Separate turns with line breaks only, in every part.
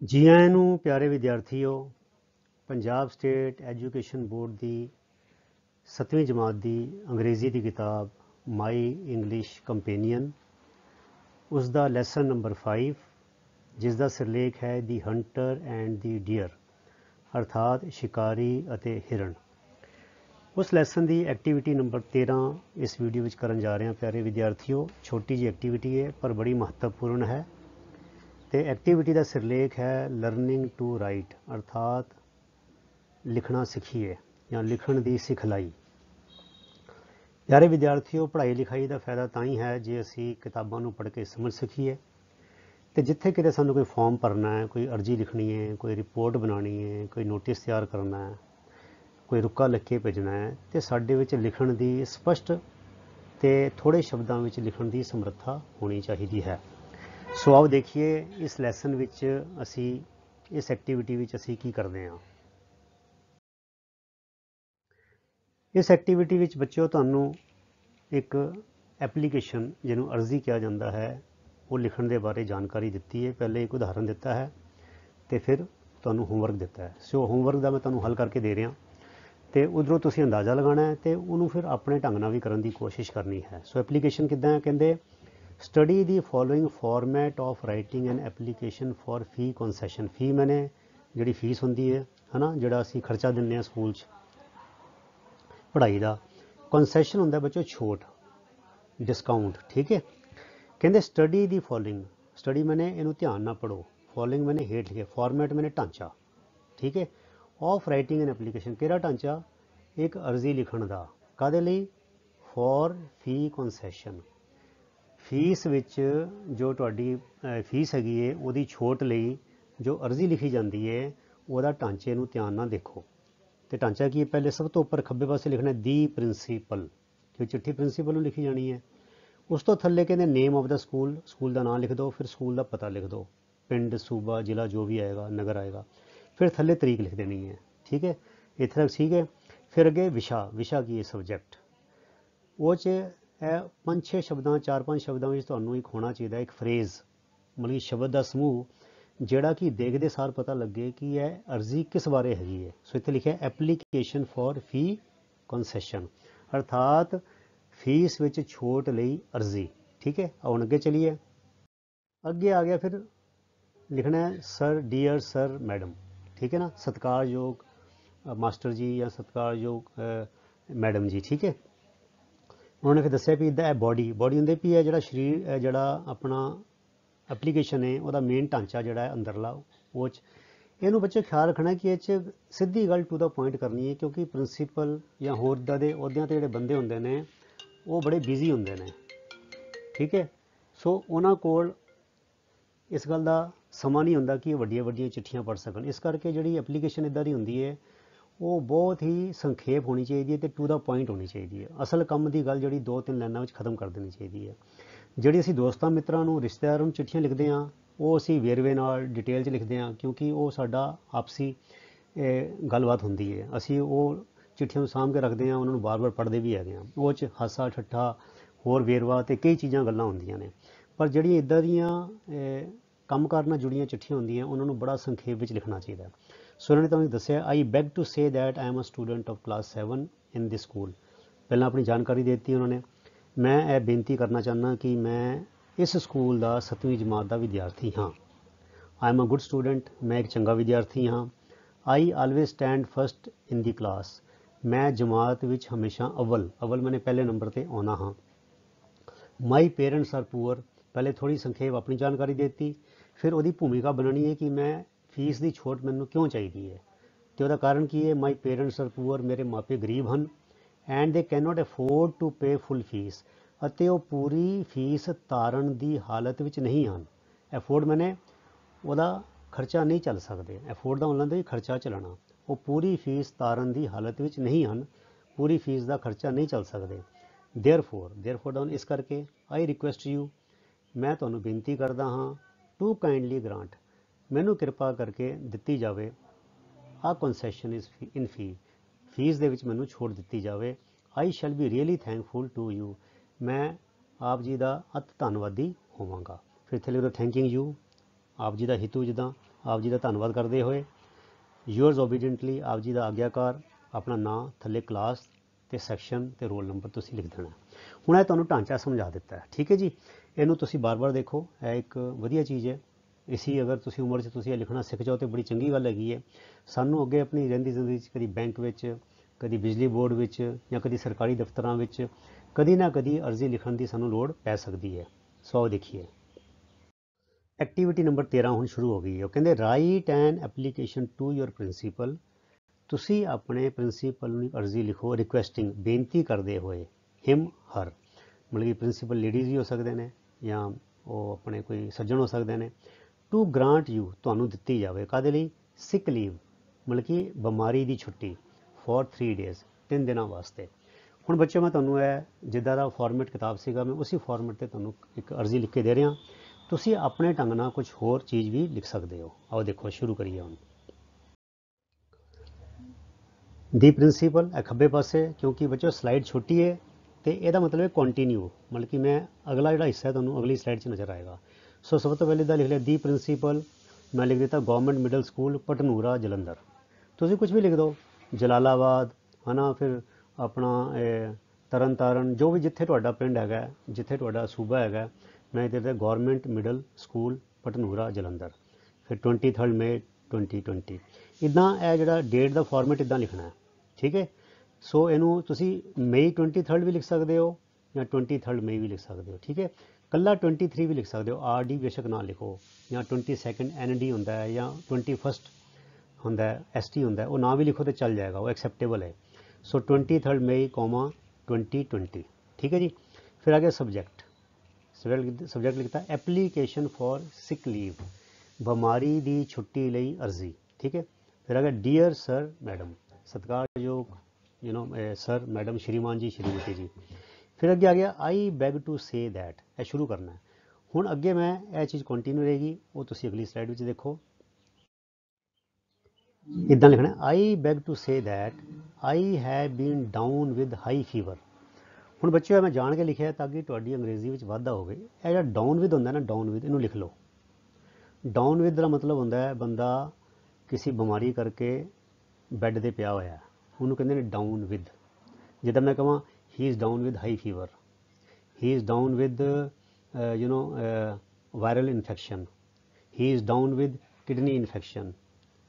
जी आयां नूं प्यारे विद्यार्थियों, पंजाब स्टेट एजुकेशन बोर्ड की 7वीं जमात की अंग्रेज़ी की किताब माई इंग्लिश कंपेनियन उसका लैसन नंबर 5 जिसका सिरलेख है दी हंटर एंड दी डियर अर्थात शिकारी अते हिरण। उस लैसन की एक्टिविटी नंबर 13 इस वीडियो में करन जा रहे हैं। प्यारे विद्यार्थियों, छोटी जी एक्टिविटी है पर बड़ी महत्वपूर्ण है। तो एक्टिविटी का सिरलेख है लर्निंग टू राइट अर्थात लिखना सीखिए या लिखण की सिखलाई। प्यारे विद्यार्थियों, पढ़ाई लिखाई का फायदा तां ही है जे असी किताबों को पढ़ के समझ सकीए। तो जिथे किते सानू कोई फॉर्म भरना है, कोई अर्जी लिखनी है, कोई रिपोर्ट बनानी है, कोई नोटिस तैयार करना है, कोई रुका लिख के भेजना है, तो साडे विच लिखण की स्पष्ट तो थोड़े शब्दों में लिखण की समर्था होनी चाहिए है। सो आओ देखिए इस लैसन विच असी इस एक्टिविटी विच असी की करते हैं। इस एक्टिविटी विच बच्चों तुहानू एक एप्लीकेशन जिन्हों अर्जी किया जाता है वो लिखण के बारे जानकारी दी है। पहले एक उदाहरण दिता है तो फिर तुहानू होमवर्क दिता है। सो होमवर्क का मैं तुहानू हल करके दे रहा तो उधरों तुसी अंदाज़ा लगाना है तो उन्होंने फिर अपने ढंग नाल भी करने की कोशिश करनी है। सो एप्लीकेशन किद्दां है, कहते study the following format of writing an application for fee concession. Fee मैंने जी फीस होंगी है ना, जोड़ा असी खर्चा दिंदे स्कूल पढ़ाई का। कंसैशन होंदा बच्चों छूट, डिस्काउंट, ठीक है। कहते स्टडी दी फॉलोइंग, स्टडी मैंने इनू ध्यान ना पढ़ो, फॉलोइंग मैंने हेठ लिखे, फॉर्मैट मैंने ढांचा, ठीक है। ऑफ राइटिंग एन एप्लीकेशन किहड़ा ढांचा, एक अर्जी लिखण का, काहदे लई, फॉर फी कंसैशन। फीस विच जो तुहाडी फीस हैगी है उहदी छूट लई जो अर्जी लिखी जाती है वह ढांचे नूं ध्यान नाल देखो। तो ढांचा की पहले सब तो उपर खब्बे पासे लिखना दी प्रिंसीपल, कि चिट्ठी प्रिंसीपल नूं लिखी जानी है। उस तो थल्ले कहते name of the school, school का नाम लिख दो, फिर स्कूल का पता लिख दो, पिंड सूबा जिला जो भी आएगा, नगर आएगा, फिर थल्ले तरीक लिख देनी है, ठीक है। इत्थे तक ठीक है। फिर अगे विशा, विशा की है सब्जैक्ट, वो च 5-6 शब्दों 4-5 शब्दों में तुहानू एक होना चाहिए एक फ्रेज, मतलब शब्द का समूह जोड़ा कि देखते सार पता लगे कि यह अर्जी किस बारे हैगी है। सो इत्थे लिखा एप्लीकेशन फॉर फी कंसैशन अर्थात फीस विच छूट लई अर्जी, ठीक है। हुण अगे चलिए, अगे आ गया फिर लिखना है सर, डियर सर, मैडम, ठीक है ना, सत्कारयोग मास्टर जी या सत्कारयोग मैडम जी, ठीक है। उन्होंने फिर दस्या भी इदा बॉडी, बॉडी होंगे भी है जो शरीर जोड़ा अपना एप्लीकेशन है वह मेन ढांचा जोड़ा है अंदरला वो इनू बच्चे ख्याल रखना कि ये सीधी गल टू द पॉइंट करनी है, क्योंकि प्रिंसीपल या होर इदा के अहद्यां ते जिहड़े बंदे होंदे ने वो बड़े बिजी होंदे ने, ठीक है। सो उन्हां कोल इस गल का समा नहीं होंदा कि वड्डियां वड्डियां चिट्ठियां पढ़ सकन। इस करके जिहड़ी एप्लीकेशन इदा दी हुंदी है वो बहुत ही संखेप होनी चाहिए है, टू द पॉइंट होनी चाहिए है। असल काम की गल जी 2-3 लाइनों में खत्म कर देनी चाहिए है। जी असी दोस्तों मित्रों को रिश्तेदारों चिट्ठियां लिखते हैं वो असी वेरवे नाल डिटेल लिखते हैं, क्योंकि वो साडा आपसी गलबात होंदी है। असी वो चिट्ठियों सामभ के रखते हैं, उन्होंने बार बार पढ़ते भी है। वो हासा ठट्ठा होर वेरवा तो कई चीज़ां गल्लां होंदियां ने, पर जिहड़ियां इदां दियां काम कार नाल जुड़ियां चिट्ठियां होंदियां उन्होंने बड़ा संखेप में लिखना चाहिए। सो उन्होंने तुहानूं दस्सिया I beg to say that I am a student of class 7 in this school. पहला अपनी जानकारी देती उन्होंने, मैं यह बेनती करना चाहना कि मैं इस स्कूल का 7वीं जमात का विद्यार्थी हाँ। आई एम अ गुड स्टूडेंट, मैं एक चंगा विद्यार्थी हाँ। I always stand first in the class, मैं जमात विच हमेशा अव्वल, अव्वल मैंने पहले नंबर पर आना हाँ। माई पेरेंट्स आर पुअर, पहले थोड़ी संखेप अपनी जानकारी देती, फिर वही भूमिका बननी है कि मैं फीस की छूट मैनू क्यों चाहिए है, तो वह कारण की है। माई पेरेंट्स आर पुअर, मेरे मापे गरीब हैं, and they can not afford to pay full fees, ਅਤੇ ਉਹ पूरी फीस तारण की हालत ਵਿੱਚ नहीं हैं। एफोर्ड मैंने ਉਹਦਾ खर्चा नहीं चल सकते, एफोर्ड का मतलब भी खर्चा चलाना, वो पूरी फीस तारण की हालत ਵਿੱਚ नहीं हैं, पूरी फीस का खर्चा नहीं चल सकते। देयरफॉर डाउन इस करके आई रिक्वेस्ट यू, मैं तुहानू बेनती करता हाँ, टू काइंडली ग्रांट, मैनू किरपा करके दिती जाए आ कंसैशन इज इन फीस दे विच मैनू छूट दी जाए। I shall be really thankful to you, मैं आप जी का अत धन्नवादी होवांगा। फिर इत्थे लिखो थैंकिंग यू, आप जी का हितू जिदा ਆਪ ਜੀ ਦਾ ਧੰਨਵਾਦ ਕਰਦੇ ਹੋਏ ਯੂਅਰਸ ਓਬੀਡੀਐਂਟਲੀ ਆਪ ਜੀ ਦਾ ਆਗਿਆਕਾਰ, ਆਪਣਾ ਨਾਂ, ਥੱਲੇ ਕਲਾਸ ਤੇ ਸੈਕਸ਼ਨ ਤੇ ਰੋਲ ਨੰਬਰ ਤੁਸੀਂ ਲਿਖ ਦੇਣਾ। ਹੁਣ ਇਹ ਤੁਹਾਨੂੰ ਢਾਂਚਾ ਸਮਝਾ ਦਿੱਤਾ ਹੈ, ਠੀਕ ਹੈ ਜੀ। ਇਹਨੂੰ ਤੁਸੀਂ ਬਾਰ-ਬਾਰ ਦੇਖੋ, ਇਹ ਇੱਕ ਵਧੀਆ ਚੀਜ਼ ਹੈ। ਇਸੀ ਅਗਰ ਤੁਸੀਂ ਉਮਰ 'ਚ ਤੁਸੀਂ ਇਹ ਲਿਖਣਾ ਸਿੱਖ ਜਾਓ ਤਾਂ ਬੜੀ ਚੰਗੀ ਗੱਲ ਹੈਗੀ ਹੈ। ਸਾਨੂੰ ਅੱਗੇ ਆਪਣੀ ਰਹਿੰਦੀ ਜ਼ਿੰਦਗੀ 'ਚ ਕਦੀ ਬੈਂਕ ਵਿੱਚ, ਕਦੀ ਬਿਜਲੀ ਬੋਰਡ ਵਿੱਚ ਜਾਂ ਕਦੀ ਸਰਕਾਰੀ ਦਫ਼ਤਰਾਂ ਵਿੱਚ ਕਦੀ ਨਾ ਕਦੀ ਅਰਜ਼ੀ ਲਿਖਣ ਦੀ ਸਾਨੂੰ ਲੋੜ ਪੈ ਸਕਦੀ ਹੈ। ਸੋ ਦੇਖੀਏ ਐਕਟੀਵਿਟੀ ਨੰਬਰ 13 ਹੁਣ ਸ਼ੁਰੂ ਹੋ ਗਈ ਹੈ। ਉਹ ਕਹਿੰਦੇ write an application to your principal. ਤੁਸੀਂ ਆਪਣੇ ਪ੍ਰਿੰਸੀਪਲ ਨੂੰ ਅਰਜ਼ੀ ਲਿਖੋ, ਰਿਕੁਐਸਟਿੰਗ, ਬੇਨਤੀ ਕਰਦੇ ਹੋਏ, ਹਿਮ, ਹਰ, ਮਤਲਬ ਕਿ ਪ੍ਰਿੰਸੀਪਲ ਲੇਡੀਜ਼ ਵੀ ਹੋ ਸਕਦੇ ਨੇ ਜਾਂ ਉਹ ਆਪਣੇ ਕੋਈ ਸੱਜਣ ਹੋ ਸਕਦੇ ਨੇ। ਟੂ ਗ੍ਰਾਂਟ ਯੂ, ਤੁਹਾਨੂੰ ਦਿੱਤੀ ਜਾਵੇ, ਕਾਹਦੇ ਲਈ? ਸਿਕ ਲੀਵ, ਮਤਲਬ ਕਿ ਬਿਮਾਰੀ ਦੀ ਛੁੱਟੀ, ਫॉर 3 days, 3 ਦਿਨਾਂ ਵਾਸਤੇ। ਹੁਣ ਬੱਚਿਓ ਮੈਂ ਤੁਹਾਨੂੰ ਇਹ ਜਿੱਦਾਂ ਦਾ ਫਾਰਮੈਟ ਕਿਤਾਬ ਸੀਗਾ ਮੈਂ ਉਸੇ ਫਾਰਮੈਟ 'ਤੇ ਤੁਹਾਨੂੰ ਇੱਕ ਅਰਜ਼ੀ ਲਿਖ ਕੇ ਦੇ ਰਿਹਾ। ਤੁਸੀਂ ਆਪਣੇ ਢੰਗ ਨਾਲ ਕੁਝ ਹੋਰ ਚੀਜ਼ ਵੀ ਲਿਖ ਸਕਦੇ ਹੋ। ਆਓ ਦੇਖੋ ਸ਼ੁਰੂ ਕਰੀਏ ਹੁਣ। ਦੀ ਪ੍ਰਿੰਸੀਪਲ ਇਹ ਖੱਬੇ ਪਾਸੇ, ਕਿਉਂਕਿ ਬੱਚਿਓ ਸਲਾਈਡ ਛੋਟੀ ਹੈ ਤੇ ਇਹਦਾ ਮਤਲਬ ਹੈ ਕੰਟੀਨਿਊ, ਮਤਲਬ ਕਿ ਮੈਂ ਅਗਲਾ ਜਿਹੜਾ ਹਿੱਸਾ ਹੈ ਤੁਹਾਨੂੰ ਅਗਲੀ ਸਲਾਈਡ 'ਚ ਨਜ਼ਰ ਆਏਗਾ। ਸੋ ਸਭ ਤੋਂ ਪਹਿਲੇ ਦਾ ਲਿਖ ਲਿਆ ਦੀ ਪ੍ਰਿੰਸੀਪਲ, ਮੈਂ ਲਿਖ ਦਿੱਤਾ government middle school Patnura Jalandhar. ਤੁਸੀਂ ਕੁਝ ਵੀ ਲਿਖ ਦਿਓ, ਜਲਾਲਾਬਾਦ ਹੈ ਨਾ, ਫਿਰ ਆਪਣਾ ਤਰਨ ਤਾਰਨ, ਜੋ ਵੀ ਜਿੱਥੇ ਤੁਹਾਡਾ ਪਿੰਡ ਹੈਗਾ, ਜਿੱਥੇ ਤੁਹਾਡਾ ਸੂਬਾ ਹੈਗਾ। ਮੈਂ ਇੱਧਰ ਤੇ government middle school Patnura Jalandhar, ਫਿਰ 23 ਮਈ 2020। ਇੱਦਾਂ ਇਹ ਜਿਹੜਾ ਡੇਟ ਦਾ ਫਾਰਮੈਟ ਇੱਦਾਂ ਲਿਖਣਾ ਹੈ, ਠੀਕ ਹੈ। ਸੋ ਇਹਨੂੰ ਤੁਸੀਂ ਮਈ 23 ਵੀ ਲਿਖ ਸਕਦੇ ਹੋ ਜਾਂ 23 ਮਈ ਵੀ ਲਿਖ ਸਕਦੇ ਹੋ, ਠੀਕ ਹੈ। ਕੱਲਾ 23 ਵੀ ਲਿਖ ਸਕਦੇ ਹੋ, ਆਰ ਡੀ ਬੇਸ਼ੱਕ ਨਾ ਲਿਖੋ, ਜਾਂ 22 ND ਹੁੰਦਾ ਹੈ, ਜਾਂ 21 ਹੁੰਦਾ ਹੈ, ST ਹੁੰਦਾ ਹੈ, ਉਹ ਨਾ ਵੀ ਲਿਖੋ ਤਾਂ ਚੱਲ ਜਾਏਗਾ, ਉਹ ਐਕਸੈਪਟੇਬਲ ਹੈ। ਸੋ 23 ਮਈ, 2020, ਠੀਕ ਹੈ ਜੀ। ਫਿਰ ਆ ਗਿਆ ਸਬਜੈਕਟ ਲਿਖਤਾ ਐਪਲੀਕੇਸ਼ਨ ਫॉर ਸਿਕ ਲੀਵ, ਬਿਮਾਰੀ ਦੀ ਛੁੱਟੀ ਲਈ ਅਰਜ਼ੀ, ਠੀਕ ਹੈ। ਫਿਰ ਆ ਗਿਆ ਡੀਅਰ ਸਰ ਮੈਡਮ, ਸਤਿਕਾਰਯੋਗ ਸਰ ਮੈਡਮ, ਸ਼੍ਰੀਮਾਨ ਜੀ, ਸ਼੍ਰੀਮਤੀ ਜੀ। ਫਿਰ ਅੱਗੇ ਆ ਗਿਆ I beg to say that, ਇਹ ਸ਼ੁਰੂ ਕਰਨਾ ਹੈ। ਹੁਣ ਅੱਗੇ ਮੈਂ ਇਹ ਚੀਜ਼ ਕੰਟੀਨਿਊ ਰਹੇਗੀ, ਉਹ ਤੁਸੀਂ ਅਗਲੀ ਸਲਾਈਡ ਵਿੱਚ ਦੇਖੋ। ਇੱਦਾਂ ਲਿਖਣਾ I beg to say that I have been down with high fever. ਹੁਣ ਬੱਚਿਓ ਮੈਂ ਜਾਣ ਕੇ ਲਿਖਿਆ ਤਾਂ ਕਿ ਤੁਹਾਡੀ ਅੰਗਰੇਜ਼ੀ ਵਿੱਚ ਵਾਧਾ ਹੋਵੇ। ਇਹ ਜਿਹੜਾ ਡਾਊਨ ਵਿਦ ਹੁੰਦਾ ਨਾ, ਡਾਊਨ ਵਿਦ, ਇਹਨੂੰ ਲਿਖ ਲਓ। ਡਾਊਨ ਵਿਦ ਦਾ ਮਤਲਬ ਹੁੰਦਾ ਹੈ ਬੰਦਾ ਕਿਸੇ ਬਿਮਾਰੀ ਕਰਕੇ ਬੈੱਡ 'ਤੇ ਪਿਆ ਹੋਇਆ, ਉਹਨੂੰ ਕਹਿੰਦੇ ਨੇ ਡਾਊਨ ਵਿਦ। ਜਿੱਦਾਂ ਮੈਂ ਕਹਾਂ he is down with high fever, he is down with viral infection, he is down with kidney infection,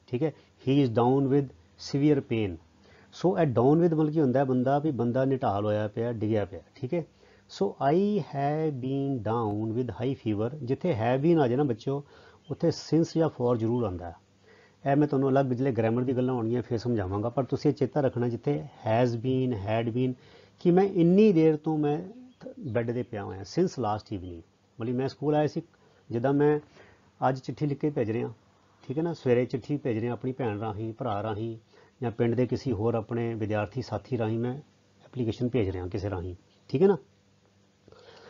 ਠੀਕ ਹੈ। He is down with severe pain. So ਇਹ ਡਾਊਨ ਵਿਦ ਮਤਲਬ ਕੀ ਹੁੰਦਾ ਬੰਦਾ ਵੀ ਬੰਦਾ ਨਿਢਾਲ ਹੋਇਆ ਪਿਆ, ਡਿੱਗਿਆ ਪਿਆ, ਠੀਕ ਹੈ। So I have been down with high fever, ਜਿੱਥੇ ਹੈਵ ਬੀਨ ਆ ਜਾਏ ਨਾ ਬੱਚਿਓ, ਉੱਥੇ ਸਿੰਸ ਜਾਂ ਫॉर ਜ਼ਰੂਰ ਆਉਂਦਾ ਹੈ। ਇਹ ਮੈਂ ਤੁਹਾਨੂੰ ਅਲੱਗ ਜਿਹੜੇ ਗ੍ਰਾਮਰ ਦੀ ਗੱਲਾਂ ਹੋਣਗੀਆਂ ਫਿਰ ਸਮਝਾਵਾਂਗਾ, ਪਰ ਤੁਸੀਂ ਇਹ ਚੇਤਾ ਰੱਖਣਾ ਜਿੱਥੇ ਹੈਜ਼ ਬੀਨ, ਹੈਡ ਬੀਨ, ਕਿ ਮੈਂ ਇੰਨੀ ਦੇਰ ਤੋਂ ਮੈਂ ਬੈੱਡ 'ਤੇ ਪਿਆ ਹੋਇਆ, ਸਿੰਸ ਲਾਸਟ ਈਵਨਿੰਗ। ਮਤਲਬ ਮੈਂ ਸਕੂਲ ਆਇਆ ਸੀ, ਜਿੱਦਾਂ ਮੈਂ ਅੱਜ ਚਿੱਠੀ ਲਿਖ ਕੇ ਭੇਜ ਰਿਹਾ, ਠੀਕ ਹੈ ਨਾ, ਸਵੇਰੇ ਚਿੱਠੀ ਭੇਜ ਰਿਹਾ ਆਪਣੀ ਭੈਣ ਰਾਹੀਂ, ਭਰਾ ਰਾਹੀਂ, ਜਾਂ ਪਿੰਡ ਦੇ ਕਿਸੇ ਹੋਰ ਆਪਣੇ ਵਿਦਿਆਰਥੀ ਸਾਥੀ ਰਾਹੀਂ ਮੈਂ ਐਪਲੀਕੇਸ਼ਨ ਭੇਜ ਰਿਹਾ ਕਿਸੇ ਰਾਹੀਂ, ਠੀਕ ਹੈ ਨਾ।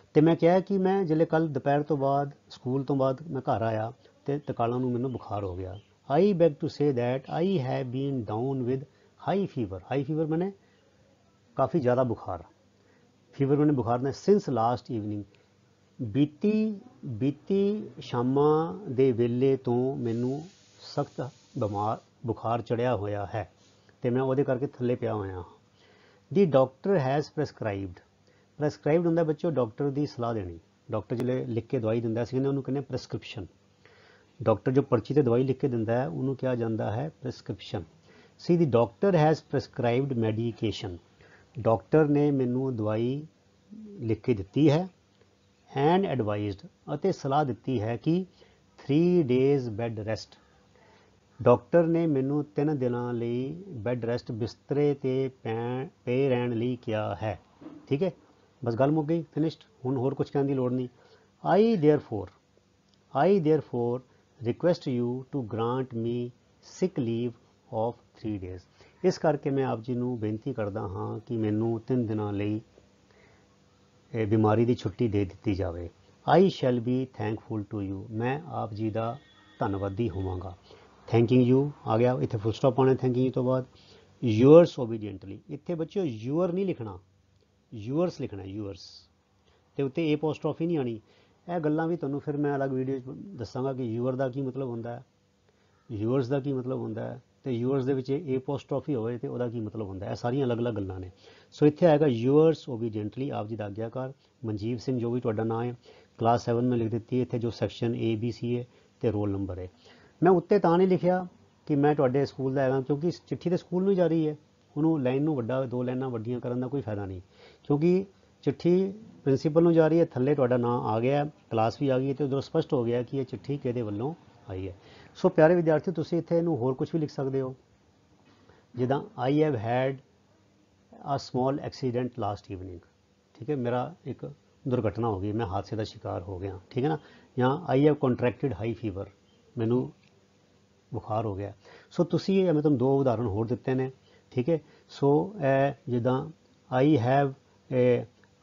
ਅਤੇ ਮੈਂ ਕਿਹਾ ਕਿ ਮੈਂ ਜਿਹੜੇ ਕੱਲ੍ਹ ਦੁਪਹਿਰ ਤੋਂ ਬਾਅਦ ਸਕੂਲ ਤੋਂ ਬਾਅਦ ਮੈਂ ਘਰ ਆਇਆ ਅਤੇ ਤਕਾਲਾਂ ਨੂੰ ਮੈਨੂੰ ਬੁਖਾਰ ਹੋ ਗਿਆ। I beg to say that I have been down with high fever. High fever ਮੈਨੇ ਕਾफ़ੀ ज़्यादा बुखार, फीवर मैंने बुखार ने सिंस लास्ट ਈਵਨਿੰਗ, ਬੀਤੀ ਸ਼ਾਮਾਂ ਦੇ ਵੇਲੇ ਤੋਂ ਮੈਨੂੰ ਸਖਤ ਬੁਖਾਰ ਚੜਿਆ ਹੋਇਆ ਹੈ ਅਤੇ ਮੈਂ ਉਹਦੇ ਕਰਕੇ ਥੱਲੇ ਪਿਆ ਹੋਇਆ ਹਾਂ। ਦੀ ਡਾਕਟਰ ਹੈਜ਼ ਪ੍ਰੈਸਕ੍ਰਾਈਬਡ ਹੁੰਦਾ ਬੱਚੋ ਡਾਕਟਰ ਦੀ ਸਲਾਹ ਦੇਣੀ। ਡਾਕਟਰ ਜਿਹੜੇ ਲਿਖ ਕੇ ਦਵਾਈ ਦਿੰਦਾ ਸੀ ਉਹਨੂੰ ਕਹਿੰਦੇ ਪ੍ਰੈਸਕ੍ਰਿਪਸ਼ਨ। ਡਾਕਟਰ ਜੋ ਪਰਚੀ 'ਤੇ ਦਵਾਈ ਲਿਖ ਕੇ ਦਿੰਦਾ ਹੈ ਉਹਨੂੰ ਕਿਹਾ ਜਾਂਦਾ ਹੈ prescription. C the doctor has ਪ੍ਰੈਸਕ੍ਰਾਈਬਡ medication, doctor ਨੇ ਮੈਨੂੰ ਦਵਾਈ ਲਿਖ ਕੇ ਦਿੱਤੀ ਹੈ। ਐਂਡ ਐਡਵਾਈਜ਼ਡ, ਅਤੇ ਸਲਾਹ ਦਿੱਤੀ ਹੈ ਕਿ 3 days ਬੈੱਡ ਰੈਸਟ, ਡਾਕਟਰ ਨੇ ਮੈਨੂੰ 3 ਦਿਨਾਂ ਲਈ ਬੈੱਡ ਰੈਸਟ, ਬਿਸਤਰੇ 'ਤੇ ਪਏ ਰਹਿਣ ਲਈ ਕਿਹਾ ਹੈ, ਠੀਕ ਹੈ। ਬਸ ਗੱਲ ਮੁੱਕ ਗਈ, ਫਿਨਿਸ਼ਡ। ਹੁਣ ਹੋਰ ਕੁਝ ਕਹਿਣ ਦੀ ਲੋੜ ਨਹੀਂ। I therefore request you to grant me sick leave of 3 days, ਇਸ ਕਰਕੇ ਮੈਂ ਆਪ ਜੀ ਨੂੰ ਬੇਨਤੀ ਕਰਦਾ ਹਾਂ ਕਿ ਮੈਨੂੰ 3 ਦਿਨਾਂ ਲਈ ਬਿਮਾਰੀ ਦੀ ਛੁੱਟੀ ਦੇ ਦਿੱਤੀ ਜਾਵੇ। I shall be thankful to you, ਮੈਂ ਆਪ ਜੀ ਦਾ ਧੰਨਵਾਦੀ ਹੋਵਾਂਗਾ। ਥੈਂਕਿੰਗ ਯੂ ਆ ਗਿਆ, ਇੱਥੇ ਫੁੱਲ ਸਟਾਪ ਪਾਉਣਾ ਥੈਂਕਿੰਗ ਯੂ ਤੋਂ ਬਾਅਦ। ਯੂਅਰਸ ਓਬੀਡੀਐਂਟਲੀ, ਇੱਥੇ ਬੱਚਿਓ ਯੂਅਰ ਨਹੀਂ ਲਿਖਣਾ, ਯੂਅਰਸ ਲਿਖਣਾ, ਯੂਅਰਸ, ਅਤੇ ਉੱਤੇ ਏ ਪੋਸਟਰੋਫੀ ਨਹੀਂ ਆਉਣੀ। ਇਹ ਗੱਲਾਂ ਵੀ ਤੁਹਾਨੂੰ ਫਿਰ ਮੈਂ ਅਲੱਗ ਵੀਡੀਓ 'ਚ ਦੱਸਾਂਗਾ ਕਿ ਯੂਅਰ ਦਾ ਕੀ ਮਤਲਬ ਹੁੰਦਾ ਹੈ। ਯੂਅਰਸ ਦਾ ਕੀ ਮਤਲਬ ਹੁੰਦਾ ਹੈ, ਤੇ ਯੂਅਰਸ ਦੇ ਵਿੱਚ ਏ ਪੋਸਟ੍ਰੋਫੀ ਹੋਵੇ ਤੇ ਉਹਦਾ ਕੀ ਮਤਲਬ ਹੁੰਦਾ ਹੈ। ਇਹ ਸਾਰੀਆਂ ਅਲੱਗ-ਅਲੱਗ ਗੱਲਾਂ ਨੇ। ਸੋ ਇੱਥੇ ਆਏਗਾ ਯੂਅਰਸ ਓਬੀਡੀਐਂਟਲੀ, ਆਪ ਜੀ ਦਾ ਆਗਿਆਕਾਰ। ਮਨਜੀਵ ਸਿੰਘ ਜੋ ਵੀ ਤੁਹਾਡਾ ਨਾਂ ਹੈ, ਕਲਾਸ 7 में लिख ਦਿੱਤੀ। ਇੱਥੇ ਜੋ ਸੈਕਸ਼ਨ ABC ਹੈ ਤੇ ਰੋਲ ਨੰਬਰ ਹੈ। ਮੈਂ ਉੱਤੇ ਤਾਂ ਨਹੀਂ ਲਿਖਿਆ ਕਿ ਮੈਂ ਤੁਹਾਡੇ ਸਕੂਲ ਦਾ ਹੈਗਾ, ਕਿਉਂਕਿ ਚਿੱਠੀ ਤੇ ਸਕੂਲ ਨੂੰ ਹੀ ਜਾ ਰਹੀ ਹੈ। ਉਹਨੂੰ ਲਾਈਨ ਨੂੰ ਵੱਡਾ, 2 ਲਾਈਨਾਂ ਵੱਡੀਆਂ ਕਰਨ ਦਾ ਕੋਈ ਫਾਇਦਾ ਨਹੀਂ, ਕਿਉਂਕਿ ਚਿੱਠੀ ਪ੍ਰਿੰਸੀਪਲ ਨੂੰ ਜਾ ਰਹੀ ਹੈ, ਥੱਲੇ ਤੁਹਾਡਾ ਨਾਂ ਆ ਗਿਆ, ਕਲਾਸ ਵੀ ਆ ਗਈ, ਤੇ ਉਧਰੋਂ ਸਪਸ਼ਟ ਹੋ ਗਿਆ ਕਿ ਇਹ ਚਿੱਠੀ ਕਿਹਦੇ ਵੱਲੋਂ ਆਈ ਹੈ। ਸੋ ਪਿਆਰੇ ਵਿਦਿਆਰਥੀ, ਤੁਸੀਂ ਇੱਥੇ ਇਹਨੂੰ ਹੋਰ ਕੁਝ ਵੀ ਲਿਖ ਸਕਦੇ ਹੋ, ਜਿੱਦਾਂ ਆਈ ਹੈਵ ਹੈਡ ਆ ਸਮॉल ਐਕਸੀਡੈਂਟ ਲਾਸਟ ਈਵਨਿੰਗ। ਠੀਕ ਹੈ, ਮੇਰਾ ਇੱਕ ਦੁਰਘਟਨਾ ਹੋ ਗਈ, ਮੈਂ ਹਾਦਸੇ ਦਾ ਸ਼ਿਕਾਰ ਹੋ ਗਿਆ। ਠੀਕ ਹੈ ਨਾ। ਜਾਂ ਆਈ ਹੈਵ ਕੰਟਰੈਕਟਿਡ ਹਾਈ ਫੀਵਰ, ਮੈਨੂੰ ਬੁਖਾਰ ਹੋ ਗਿਆ। ਸੋ ਤੁਸੀਂ ਮੈਂ ਤੁਹਾਨੂੰ 2 ਉਦਾਹਰਣ ਹੋਰ ਦਿੱਤੇ ਨੇ। ਠੀਕ ਹੈ। ਸੋ ਜਿੱਦਾਂ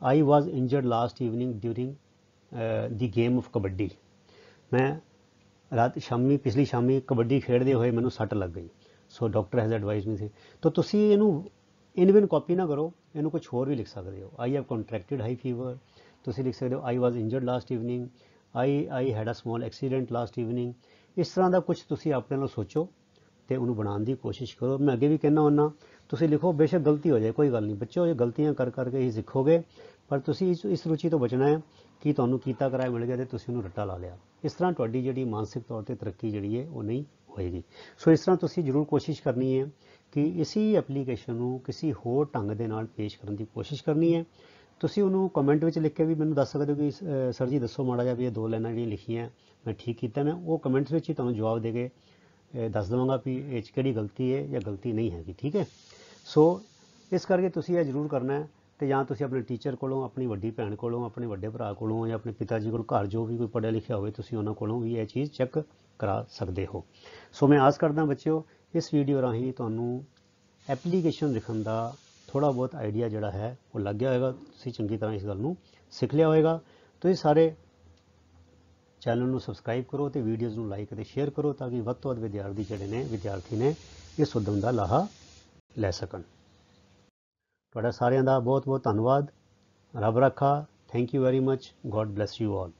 I was injured last evening during the game of kabaddi. ਮੈਂ ਪਿਛਲੀ ਸ਼ਾਮੀ ਕਬੱਡੀ ਖੇਡਦੇ ਹੋਏ ਮੈਨੂੰ ਸੱਟ ਲੱਗ ਗਈ। ਸੋ ਡਾਕਟਰ ਹੈਜ਼ ਐਡਵਾਈਜ਼ ਮੀ ਸੀ। ਤਾਂ ਤੁਸੀਂ ਇਹਨੂੰ ਇਨ ਕਾਪੀ ਨਾ ਕਰੋ, ਇਹਨੂੰ ਕੁਝ ਹੋਰ ਵੀ ਲਿਖ ਸਕਦੇ ਹੋ। I have contracted high fever, ਤੁਸੀਂ ਲਿਖ ਸਕਦੇ ਹੋ I was injured last evening, I had a small accident last evening. ਇਸ ਤਰ੍ਹਾਂ ਦਾ ਕੁਝ ਤੁਸੀਂ ਆਪਣੇ ਨਾਲ ਸੋਚੋ ਤੇ ਉਹਨੂੰ ਬਣਾਉਣ ਦੀ ਕੋਸ਼ਿਸ਼ ਕਰੋ। ਮੈਂ ਅੱਗੇ ਵੀ ਕਹਿੰਦਾ ਹੁੰਦਾ, ਤੁਸੀਂ ਲਿਖੋ, ਬੇਸ਼ੱਕ ਗਲਤੀ ਹੋ ਜਾਏ, ਕੋਈ ਗੱਲ ਨਹੀਂ ਬੱਚਿਓ, ਇਹ ਗਲਤੀਆਂ ਕਰ ਕਰਕੇ ਹੀ ਸਿੱਖੋਗੇ। ਪਰ ਤੁਸੀਂ ਇਸ ਰੁਚੀ ਤੋਂ ਬਚਣਾ ਹੈ ਕਿ ਤੁਹਾਨੂੰ ਕੀਤਾ ਕਰਾਇਆ ਮਿਲ ਗਿਆ ਤੇ ਤੁਸੀਂ ਉਹਨੂੰ ਰੱਟਾ ਲਾ ਲਿਆ। ਇਸ ਤਰ੍ਹਾਂ ਤੁਹਾਡੀ ਜਿਹੜੀ ਮਾਨਸਿਕ ਤੌਰ ਤੇ ਤਰੱਕੀ ਜਿਹੜੀ ਹੈ ਉਹ ਨਹੀਂ ਹੋਏਗੀ। ਸੋ ਇਸ ਤਰ੍ਹਾਂ ਤੁਸੀਂ ਜ਼ਰੂਰ ਕੋਸ਼ਿਸ਼ ਕਰਨੀ ਹੈ ਕਿ ਇਸੀ ਐਪਲੀਕੇਸ਼ਨ ਨੂੰ ਕਿਸੇ ਹੋਰ ਢੰਗ ਦੇ ਨਾਲ ਪੇਸ਼ ਕਰਨ ਦੀ ਕੋਸ਼ਿਸ਼ ਕਰਨੀ ਹੈ। ਤੁਸੀਂ ਉਹਨੂੰ ਕਮੈਂਟ ਵਿੱਚ ਲਿਖ ਕੇ ਵੀ ਮੈਨੂੰ ਦੱਸ ਸਕਦੇ ਹੋ ਕਿ ਸਰ ਜੀ ਦੱਸੋ ਮਾੜਾ ਜਿਹਾ ਵੀ ਇਹ 2 ਲਾਈਨਾਂ ਜਿਹੜੀਆਂ ਲਿਖੀਆਂ ਮੈਂ ਠੀਕ ਕੀਤਾ। ਮੈਂ ਉਹ ਕਮੈਂਟਸ ਵਿੱਚ ਹੀ ਤੁਹਾਨੂੰ ਜਵਾਬ ਦੇ ਕੇ ਦੱਸ ਦੇਵਾਂਗਾ ਵੀ ਇਹ 'ਚ ਕਿਹੜੀ ਗਲਤੀ ਹੈ ਜਾਂ ਗਲਤੀ ਨਹੀਂ ਹੈਗੀ। ਠੀਕ ਹੈ। ਸੋ ਇਸ ਕਰਕੇ ਤੁਸੀਂ ਇਹ ਜ਼ਰੂਰ ਕਰਨਾ ਹੈ। ਤੇ ਜਾਂ ਤੁਸੀਂ ਆਪਣੇ ਟੀਚਰ ਕੋਲੋਂ, ਆਪਣੀ ਵੱਡੀ ਭੈਣ ਕੋਲੋਂ, ਆਪਣੇ ਵੱਡੇ ਭਰਾ ਕੋਲੋਂ ਜਾਂ ਆਪਣੇ ਪਿਤਾ ਜੀ ਕੋਲ, ਘਰ ਜੋ ਵੀ ਕੋਈ ਪੜ੍ਹਿਆ ਲਿਖਿਆ ਹੋਵੇ, ਤੁਸੀਂ ਉਹਨਾਂ ਕੋਲੋਂ ਵੀ ਇਹ ਚੀਜ਼ ਚੈੱਕ ਕਰਾ ਸਕਦੇ ਹੋ। ਸੋ ਮੈਂ ਆਸ ਕਰਦਾ ਬੱਚਿਓ, ਇਸ ਵੀਡੀਓ ਰਾਹੀਂ ਤੁਹਾਨੂੰ ਐਪਲੀਕੇਸ਼ਨ ਲਿਖਣ ਦਾ ਥੋੜ੍ਹਾ ਬਹੁਤ ਆਈਡੀਆ ਜਿਹੜਾ ਹੈ ਉਹ ਲੱਗ ਗਿਆ ਹੋਏਗਾ। ਤੁਸੀਂ ਚੰਗੀ ਤਰ੍ਹਾਂ ਇਸ ਗੱਲ ਨੂੰ ਸਿੱਖ ਲਿਆ ਹੋਏਗਾ। ਤੁਸੀਂ ਸਾਰੇ ਚੈਨਲ ਨੂੰ ਸਬਸਕ੍ਰਾਈਬ ਕਰੋ ਤੇ ਵੀਡੀਓਜ਼ ਨੂੰ ਲਾਈਕ ਅਤੇ ਸ਼ੇਅਰ ਕਰੋ, ਤਾਂ ਕਿ ਵੱਧ ਤੋਂ ਵੱਧ ਵਿਦਿਆਰਥੀ ਨੇ ਇਸ ਉਦਮ ਦਾ ਲਾਹਾ ਲੈ ਸਕਣ। ਤੁਹਾਡਾ ਸਾਰਿਆਂ ਦਾ ਬਹੁਤ ਬਹੁਤ ਧੰਨਵਾਦ। ਰੱਬ ਰਾਖਾ। Thank you very much. God bless you all.